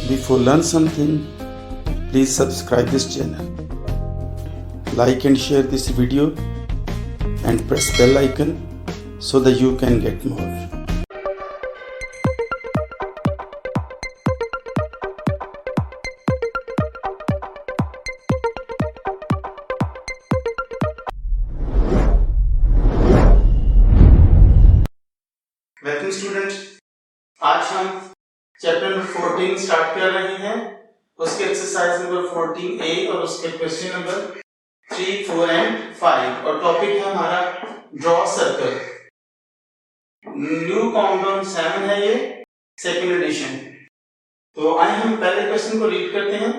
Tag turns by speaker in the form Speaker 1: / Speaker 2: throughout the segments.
Speaker 1: Before learn something, please subscribe this channel. Like and share this video and press bell icon so that you can get more. Welcome student, आज हम chapter number 14 start कर रहे हैं। उसके exercise number 14A और उसके question number 3, 4 and 5 और topic है हमारा ड्रॉ सर्कल। न्यू काउंटडाउन 7 है, ये सेकंड एडिशन। तो आइए हम पहले क्वेश्चन को रीड करते हैं।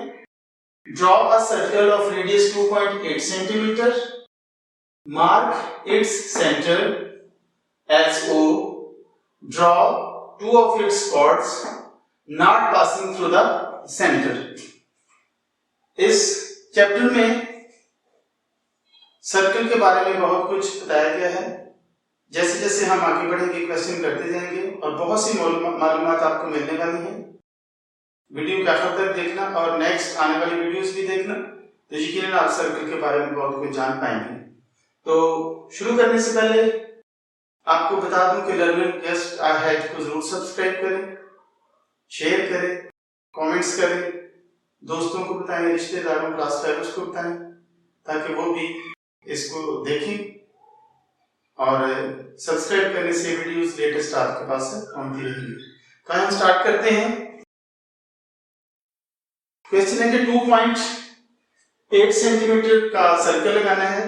Speaker 1: Draw a circle of radius 2.8 centimetre, mark its centre as O, draw two of its chords not passing through the center। इस चैप्टर में सर्कल के बारे में बहुत कुछ बताया गया है। जैसे जैसे हम आगे बढ़ेंगे क्वेश्चन करते जाएंगे और बहुत सी मालूमात आपको मिलने वाली हैं। वीडियो के आखिर तक देखना और नेक्स्ट आने वाली वीडियोस भी देखना, तो यकीनन आप सर्कल के बारे में बहुत कुछ जान पाएंगे। तो शुरू करने से पहले आपको बता दूं कि लर्नर गेस्ट अहेड को जरूर सब्सक्राइब करें, शेयर करें, कमेंट्स करें, दोस्तों को बताएं, रिश्तेदारों, क्लास फेलोज को बताएं, ताकि वो भी इसको देखें और सब्सक्राइब करने से वीडियोस लेटेस्ट आपके पास पहुंचती रहेंगी। तो हम स्टार्ट करते हैं। क्वेश्चन है कि 2.8 सेंटीमीटर का सर्कल लगाना है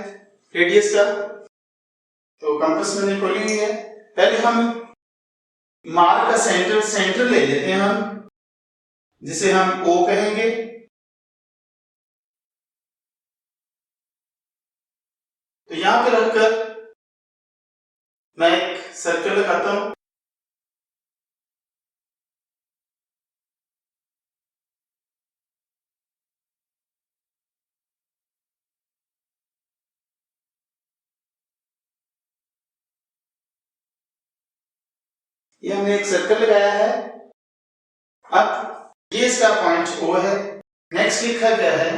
Speaker 1: रेडियस का। तो कंपास मैंने खोली हुई है। पहले हम मार्क का सेंटर ले लेते हैं हम, जिसे हम O कहेंगे। तो यहां पे रखकर मैं एक सर्कल लगाता हूं। ये हमने एक सर्कल लगाया है। अब ये इसका पॉइंट O है। नेक्स्ट लिखा गया है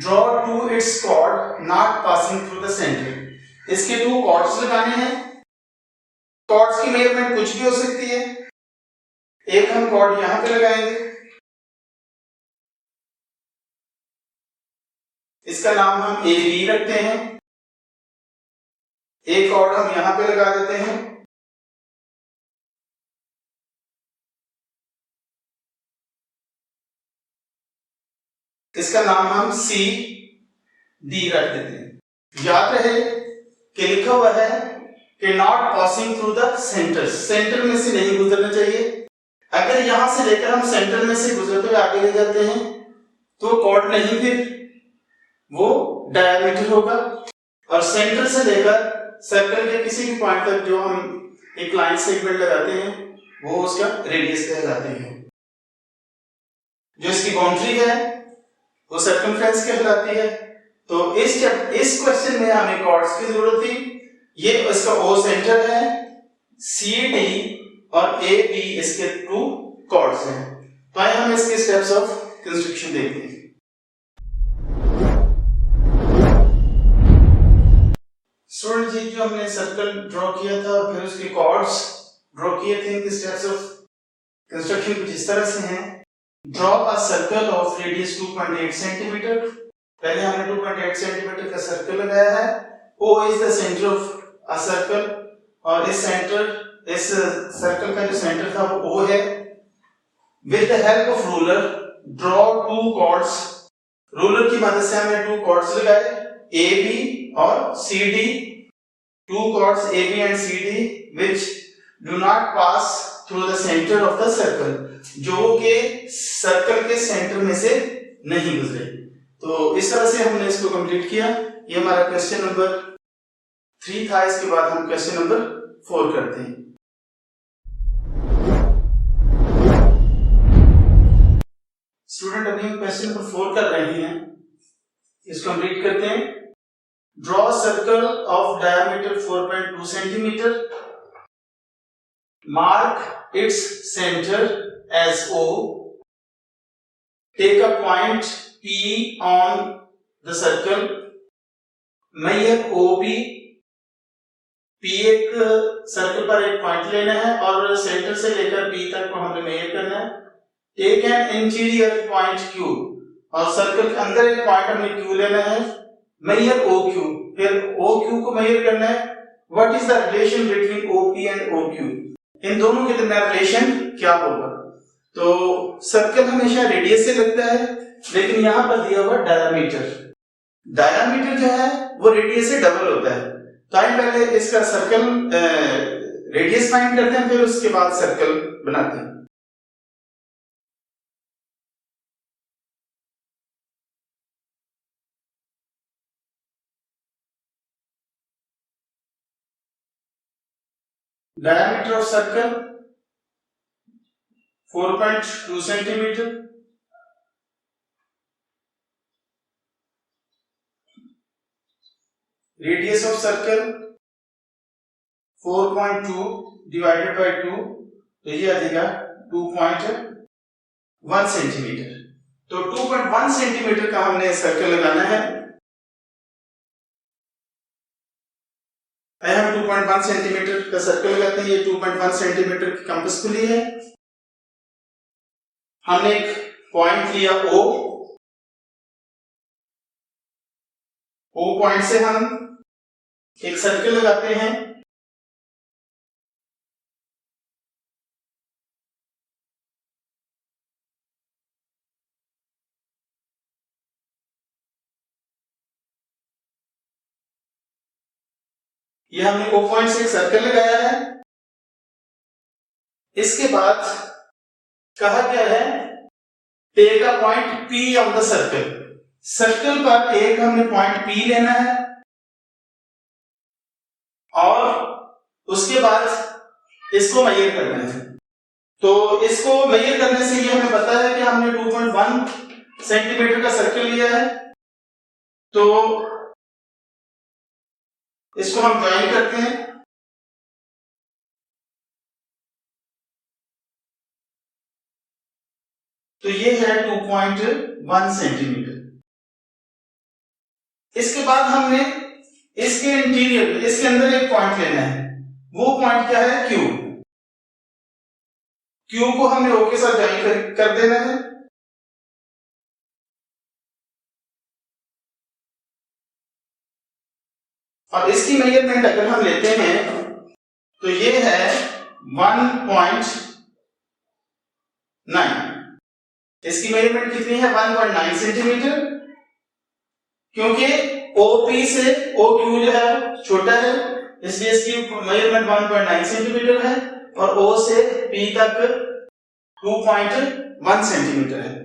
Speaker 1: draw two its chord not passing through the centre. इसके 2 कॉर्ड्स लगाने हैं। कॉर्ड्स की मेजरमेंट कुछ भी हो सकती है। एक हम कॉर्ड यहां पे लगाएंगे, इसका नाम हम AB रखते हैं। एक कॉर्ड हम यहां पे लगा देते हैं, इसका नाम हम CD रख देते हैं। याद रहे कि लिखा हुआ है कि not passing through the centre, centre में से नहीं गुजरना चाहिए। अगर यहां से लेकर हम सेंटर में से गुजरते हुए आगे ले जाते हैं तो कॉर्ड नहीं, फिर वो डायमीटर होगा। और सेंटर से लेकर सर्कल के किसी भी पॉइंट तक जो हम एक लाइन सेगमेंट लगाते हैं वो उसका रेडियस कहलाते हैं। जो इसकी बाउंड्री है वो सर्कमफ्रेंस कहलाती है। तो इस क्वेश्चन में हमें कॉर्ड्स की जरूरत थी। ये इसका O सेंटर है, CD और AB इसके 2 कॉर्ड्स हैं। तो आइए हम इसके स्टेप्स ऑफ कंस्ट्रक्शन देखते हैं। स्टूडेंट जी, जो हमने सर्कल ड्रॉ किया था और फिर उसके कॉर्ड्स ड्रॉ किए थे, इनके स्टेप्स ऑफ कंस्ट्रक्शन कुछ इस तरह से हैं। Draw a circle of radius 2.8 centimetre. पहले हमने 2.8 सेंटीमीटर का सर्कल लगाया है। O is the centre of a circle और इस सर्कल का जो सेंटर था वो O है। With the help of ruler draw 2 chords. Ruler की मदद से हमने 2 कॉर्ड्स लगाए, AB और CD। 2 chords AB and CD which do not pass through the center of the circle, जो के सर्कल के सेंटर में से नहीं गुजरे। तो इस तरह से हमने इसको कंप्लीट किया। ये हमारा क्वेश्चन नंबर 3 था। इसके बाद हम क्वेश्चन नंबर 4 करते हैं। स्टूडेंट, अभी हम क्वेश्चन नंबर 4 कर रहे हैं, इसको कंप्लीट करते हैं। Draw circle of diameter 4.2 centimetre, mark its center as O, take a point P on the circle, measure OP, P एक सर्कल पर एक पॉइंट लेना है और सेंटर से लेकर P तक को हमें मेजर करना है। Take an interior point Q, और सर्कल के अंदर एक पॉइंट हमें Q लेना है, मेजर OQ, फिर OQ को मेजर करना है। What is the relation between OP and OQ, इन दोनों के दरमियान रिलेशन क्या होगा? तो सर्कल हमेशा रेडियस से लगता है, लेकिन यहां पर दिया हुआ डायमीटर, डायमीटर जो है वो रेडियस से डबल होता है। तो हम पहले इसका सर्कल रेडियस फाइंड करते हैं, फिर उसके बाद सर्कल बनाते हैं। Diameter of circle 4.2 centimetre, radius of circle 4.2 divided by 2, तो ये आ जाएगा 2.1 सेंटीमीटर। तो 2.1 सेंटीमीटर का हमने सर्कल लगाना है। हम 2.1 सेंटीमीटर का सर्कल लगाते हैं। ये 2.1 सेंटीमीटर की कंपास के लिए है। हमने एक पॉइंट लिया O पॉइंट से हम एक सर्कल लगाते हैं। ये हमने O पॉइंट से एक सर्कल लगाया है। इसके बाद कहा गया है take a point P on the circle, circle पर एक हमने पॉइंट P लेना है और उसके बाद इसको मेजर करना है। तो इसको मेजर करने से ये हमें पता है कि हमने 2.1 सेंटीमीटर का सर्कल लिया है। तो इसको हम ज्वाइन करते हैं। तो ये है 2.1 सेंटीमीटर। इसके बाद हमने इसके इंटीरियर, इसके अंदर एक पॉइंट लेना है। वो पॉइंट क्या है? Q। Q को हमने O के साथ ज्वाइन कर देना है। और इसकी मेजरमेंट अगर हम लेते हैं तो ये है 1.9। इसकी मेजरमेंट कितनी है? 1.9 सेंटीमीटर, क्योंकि OP से OQ जो है छोटा है, इसलिए इसकी मेजरमेंट 1.9 सेंटीमीटर है और O से P तक 2.1 सेंटीमीटर है।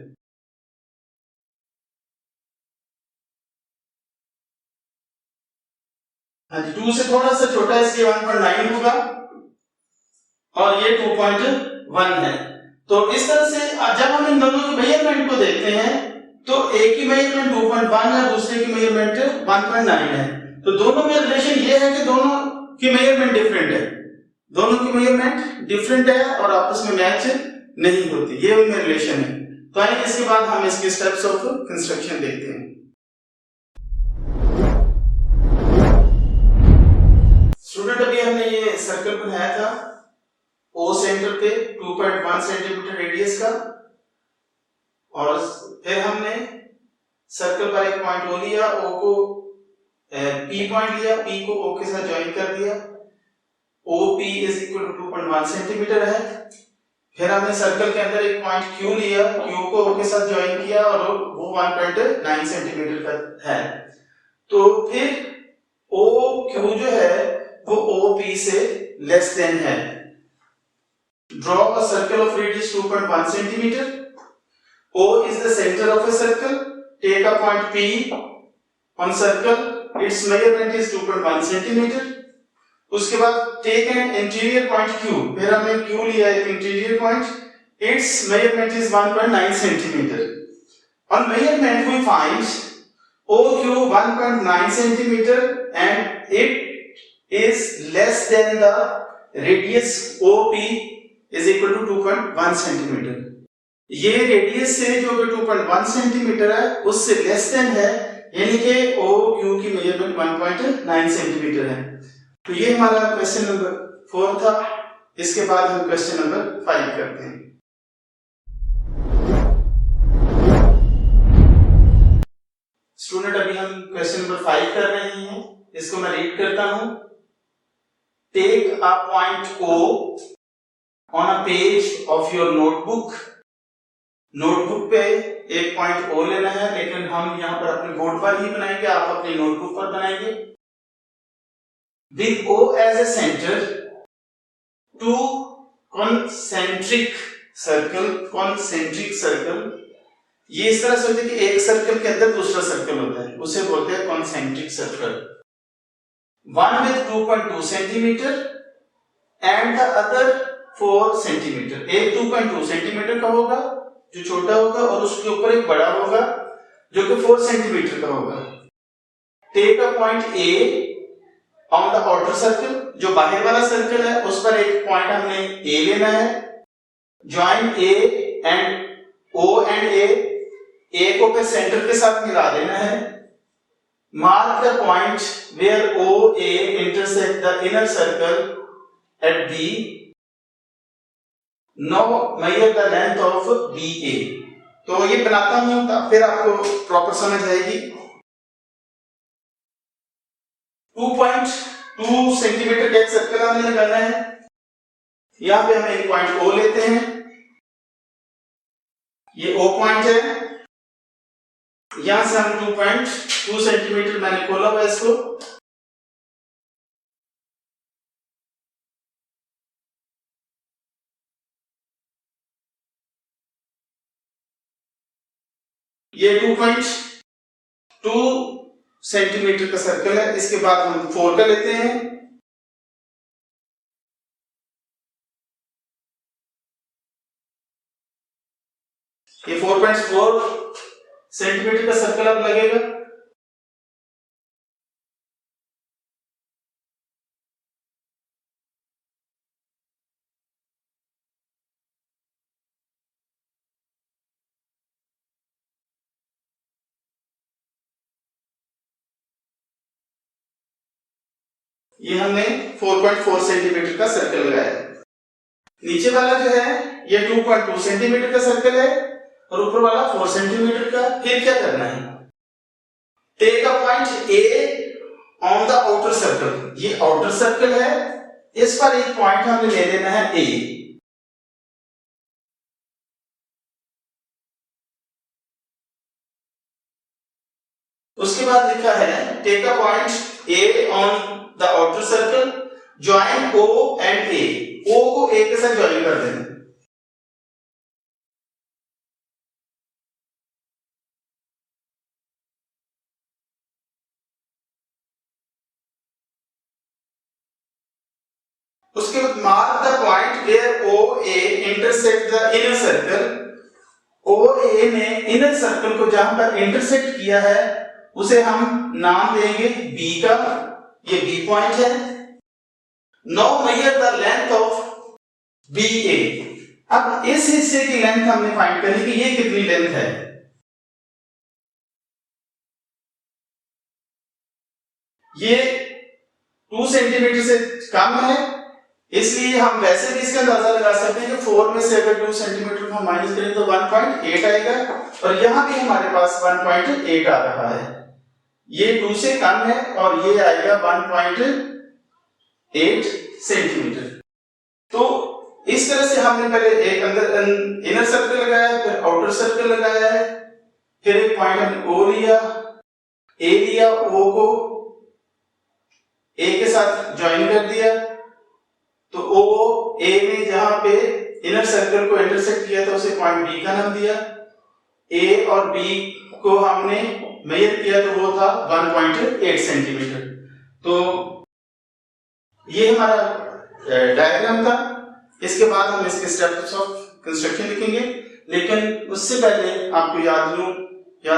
Speaker 1: हाँ जी, 2 से थोड़ा सा छोटा है, इसलिए 1.9 होगा और ये 2.1 है। तो इस तरह से जब हम इन दोनों की मेजरमेंट को देखते हैं तो एक की मेजरमेंट 2.1 है, दूसरे की मेजरमेंट 1.9 है। तो दोनों में रिलेशन ये है कि दोनों की मेजरमेंट डिफरेंट है, दोनों की मेजरमेंट डिफरेंट है और आपस में मैच नहीं होती, ये उनमें रिलेशन है। तो आइए इसके बाद हम इसके स्टेप्स ऑफ कंस्ट्रक्शन देखते हैं। स्टूडेंट, अभी हमने ये सर्कल बनाया था O सेंटर पे 2.1 सेंटीमीटर रेडियस का, और फिर हमने सर्कल पर एक पॉइंट O लिया, O को P पॉइंट लिया, P को O के साथ ज्वाइन कर दिया। OP is equal to 2.1 centimetre है। फिर हमने सर्कल के अंदर एक पॉइंट Q लिया, Q को O के साथ ज्वाइन किया और वो 1.9 सेंटीमीटर का है। तो फिर OQ जो है वो OP से लेस देन है। Draw a circle of radius 2.1 centimeter. O is the center of a circle. Take a point P on circle. Its measurement is 2.1 centimeter. उसके बाद take an interior point Q. फिर हमने Q लिया एक interior point. Its measurement is 1.9 centimeter. On measurement we find OQ 1.9 centimeter and it is less than the radius OP is equal to 2.1 centimeter. ये radius से जो 2.1 centimetre है उससे less than है, यानी कि ओ क्यू की मेजरमेंट 1.9 सेंटीमीटर है। तो ये हमारा क्वेश्चन नंबर 4 था। इसके बाद हम क्वेश्चन नंबर 5 करते हैं। स्टूडेंट अभी हम क्वेश्चन नंबर 5 कर रहे हैं, इसको मैं रीड करता हूं। Take a point O on a page of your notebook. Notebook पे एक पॉइंट O लेना है, लेकिन हम यहां पर अपने बोर्ड पर ही बनाएंगे, आप अपनी नोटबुक पर बनाएंगे। With O as a centre, two concentric circle, ये इस तरह से होता है कि एक सर्कल के अंदर दूसरा सर्कल होता है, उसे बोलते हैं concentric circle. One with 2.2 centimetre and the other 4 centimetre. एक 2.2 सेंटीमीटर का होगा जो छोटा होगा, और उसके ऊपर एक बड़ा होगा जो कि 4 सेंटीमीटर का होगा। Take a point A on the outer circle, जो बाहर वाला सर्कल है उस पर एक पॉइंट हमने A लेना है। Join A and O and A को पे सेंटर के साथ मिला देना है। Mark the point where OA intersect the inner circle at B। Now measure the length of BA। तो ये बनाता हूं तो फिर आपको प्रॉपर समझ आएगी। 2.2 सेंटीमीटर का एक सर्कल हमें लगाना है। यहां पे हम एक पॉइंट O लेते हैं, ये O पॉइंट है। यहां से हम 2.2 सेंटीमीटर, मैंने खोला हुआ इसको, ये 2.2 सेंटीमीटर का सर्कल है। इसके बाद हम 4 का लेते हैं। ये 4.4 सेंटीमीटर का सर्कल अब लगेगा। ये हमने 4.4 सेंटीमीटर का सर्कल लगाया। नीचे वाला जो है ये 2.2 सेंटीमीटर का सर्कल है और ऊपर वाला 4 सेंटीमीटर का। फिर क्या करना है? Take a point A on the outer circle. ये आउटर सर्कल है, इस पर एक पॉइंट हमें ले लेना है A। उसके बाद लिखा है take a point A on the outer circle, join O and A। O को A के साथ ज्वाइन कर देना। उसके बाद mark the point where OA intersect the inner circle. OA ने इनर सर्कल को जहां पर इंटरसेक्ट किया है उसे हम नाम देंगे B का। ये B पॉइंट है। Now measure the length of BA। अब इस हिस्से की लेंथ हमने फाइंड करनी कि ये कितनी लेंथ है। ये 2 सेंटीमीटर से कम है, इसलिए हम वैसे भी इसका अंदाजा लगा सकते हैं कि 4 में से अगर 2 सेंटीमीटर को हम माइनस करें तो 1.8 आएगा, और यहां भी हमारे पास 1.8 आ रहा है। ये 2 से कम है और ये आएगा 1.8 सेंटीमीटर। तो इस तरह से हमने पहले एक अंदर इनर सर्कल लगाया, फिर आउटर सर्कल लगाया है, फिर एक पॉइंट हमने O लिया, A लिया, O को A के साथ ज्वाइन कर दिया। तो O A में जहां पे इनर सर्कल को इंटरसेक्ट किया था उसे पॉइंट B का नाम दिया। A और B को हमने मेजर किया तो वो था 1.8 सेंटीमीटर। तो ये हमारा डायग्राम था। इसके बाद हम इसके स्टेप्स ऑफ कंस्ट्रक्शन लिखेंगे, लेकिन उससे पहले आपको याद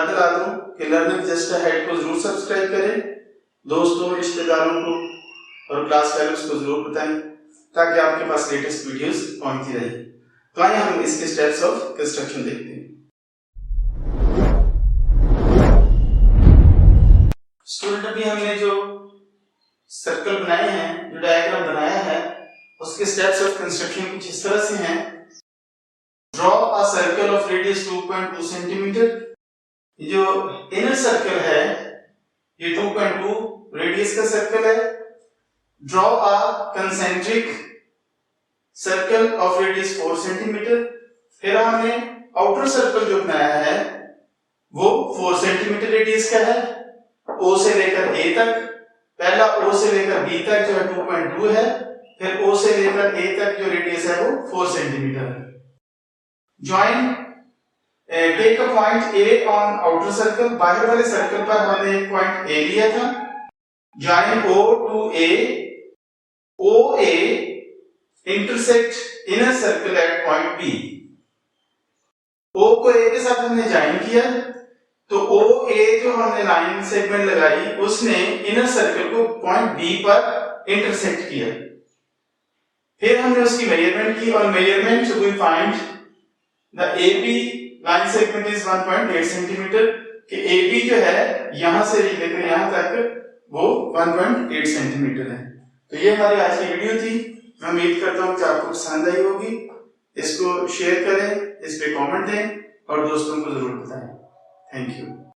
Speaker 1: दिला दूं कि लर्निंग जस्ट अहेड को जरूर सब्सक्राइब करें, दोस्तों, रिश्तेदारों को और क्लास फेलोज को जरूर बताएं ताकि आपके पास लेटेस्ट वीडियोस पहुंचती रहे। तो आइए हम इसके स्टेप्स ऑफ कंस्ट्रक्शन देखते हैं। स्टूडेंट अभी हमने जो सर्कल बनाए हैं, जो डायग्राम बनाया है, उसके स्टेप्स ऑफ कंस्ट्रक्शन कुछ इस तरह से हैं। Draw a circle of radius 2.2 centimetre. जो इनर सर्कल है ये 2.2 रेडियस का सर्कल है। Draw a concentric circle of radius 4 centimetre. फिर हमने आउटर सर्कल जो बनाया है वो 4 सेंटीमीटर रेडियस का है। O से लेकर A तक, पहला O से लेकर B तक जो है 2.2 है, फिर O से लेकर A तक जो रेडियस है वो 4 सेंटीमीटर है। Join take a point A on outer circle. बाहर वाले सर्कल पर हमने एक पॉइंट A लिया था। Join O to A, OA intersect inner circle at point B। O को A के साथ हमने ज्वाइन किया तो OA जो हमने लाइन सेगमेंट लगाई उसने इनर सर्कल को पॉइंट B पर इंटरसेक्ट किया। फिर हमने उसकी मेजरमेंट की और measurement we find the AB line segment is 1.8 centimetre कि AB जो है यहां से लेकर यहां तक वो 1.8 सेंटीमीटर है। तो ये हमारी आज की वीडियो थी। मैं उम्मीद करता हूं कि आपको पसंद आई होगी। इसको शेयर करें, इस पे कमेंट दें और दोस्तों को जरूर बताएं। Thank you.